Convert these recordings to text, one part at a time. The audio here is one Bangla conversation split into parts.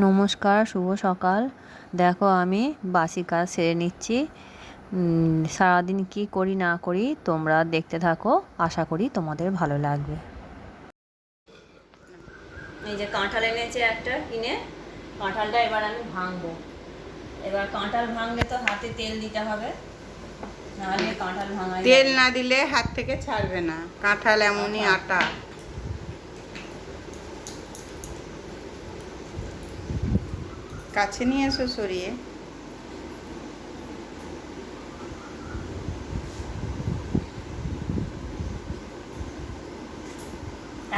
নমস্কার, শুভ সকাল। দেখো আমি বাসি কাজ সেরে নিচ্ছি। সারাদিন কি করি না করি তোমরা দেখতে থাকো, আশা করি তোমাদের ভালো লাগবে। এই যে কাঁঠাল এনেছে একটা কিনে, কাঁঠালটা এবার আমি ভাঙবো। এবার কাঁঠাল ভাঙলে তো হাতে তেল দিতে হবে, নাহলে কাঁঠাল ভাঙা তেল না দিলে হাত থেকে ছাড়বে না, কাঁঠাল এমনই আটা। কাছে নিয়ে এসো সরিয়ে।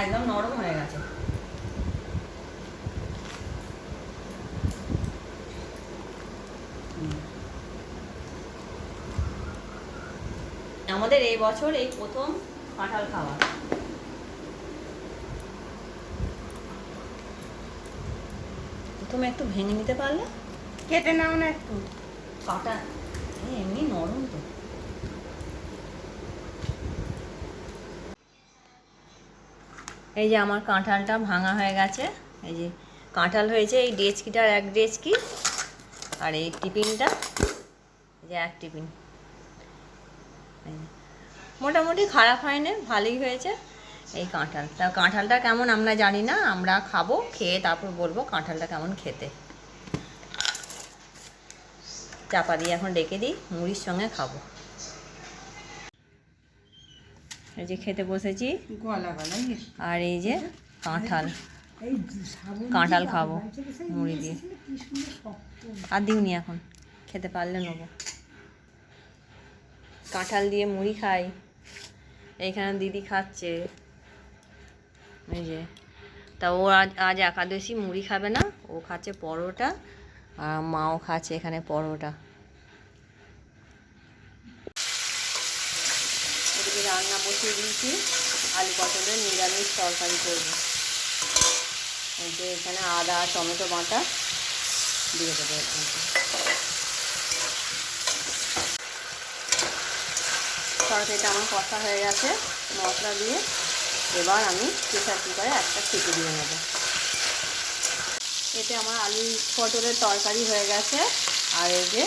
একদম নরম হয়ে গেছে। আমাদের এই বছর এই প্রথম কাঁঠাল খাওয়া। প্রথমে একটু ভেঙে নিতে পারলে, কেটে নাও না একটু। কাটা এমনি নরম তো। এই যে আমার কাঁঠালটা ভাঙা হয়ে গেছে। এই যে কাঁঠাল হয়েছে এই ডেচকিটার এক ডেচকি, আর এই টিফিনটা এই যে এক টিফিন। মোটামুটি খারাপ হয়নি, ভালোই হয়েছে। এই কাঁঠালটা কাঁঠালটা কেমন আমরা জানি না, আমরা খাবো, খেয়ে তারপর বলবো কাঁঠালটা কেমন খেতে। চাপা দিয়ে এখন রেখে দিই, মুড়ির সঙ্গে খাবো। এই যে খেতে বসেছি, আর এই যে কাঁঠাল, কাঁঠাল খাবো মুড়ি দিয়ে। আর দিইনি, এখন খেতে পারলে নেবো। কাঁঠাল দিয়ে মুড়ি খাই। এইখানে দিদি খাচ্ছে, এই যে। তা ও আজ একাদশী, মুড়ি খাবে না, ও খাচ্ছে পরোটা, আর মাও খাচ্ছে এখানে পরোটা। এদিকে রান্না বসিয়ে দিয়েছি, আলু পটলের নিরামিষ তরকারি করবো। এই যে এখানে আদা টমেটো বাটা দিয়ে দেবো। তরকারিটা আমার কষা হয়ে গেছে মশলা দিয়ে। এবার আমি প্রেসার কুকারে একটা সিটি দিয়ে নেব। এতে আমার আলু পটলের তরকারি হয়ে গেছে। আর এই যে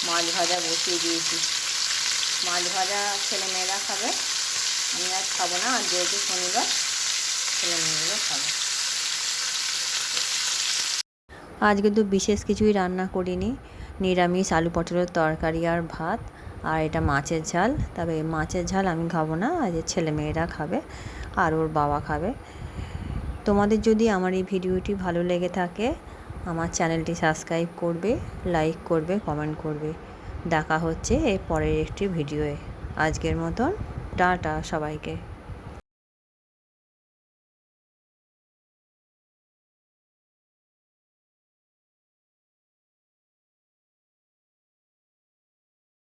মাছ ভাজা বসিয়ে দিয়েছি। মাছ ভাজা ছেলেমেয়েরা খাবে, আমি আর খাবো না, আর যেহেতু শনিবার ছেলেমেয়েগুলো খাবে। আজ কিন্তু বিশেষ কিছুই রান্না করিনি, নিরামিষ আলু পটলের তরকারি আর ভাত, আর এটা মাছের ঝাল। তবে মাছের ঝাল আমি খাবো না, আজ ছেলেমেয়েরা খাবে আর ওর বাবা খাবে। তোমাদের যদি আমার এই ভিডিওটি ভালো লেগে থাকে, আমার চ্যানেলটি সাবস্ক্রাইব করবে, লাইক করবে, কমেন্ট করবে। দেখা হচ্ছে এর পরের একটি ভিডিওয়ে। আজকের মতন টাটা সবাইকে।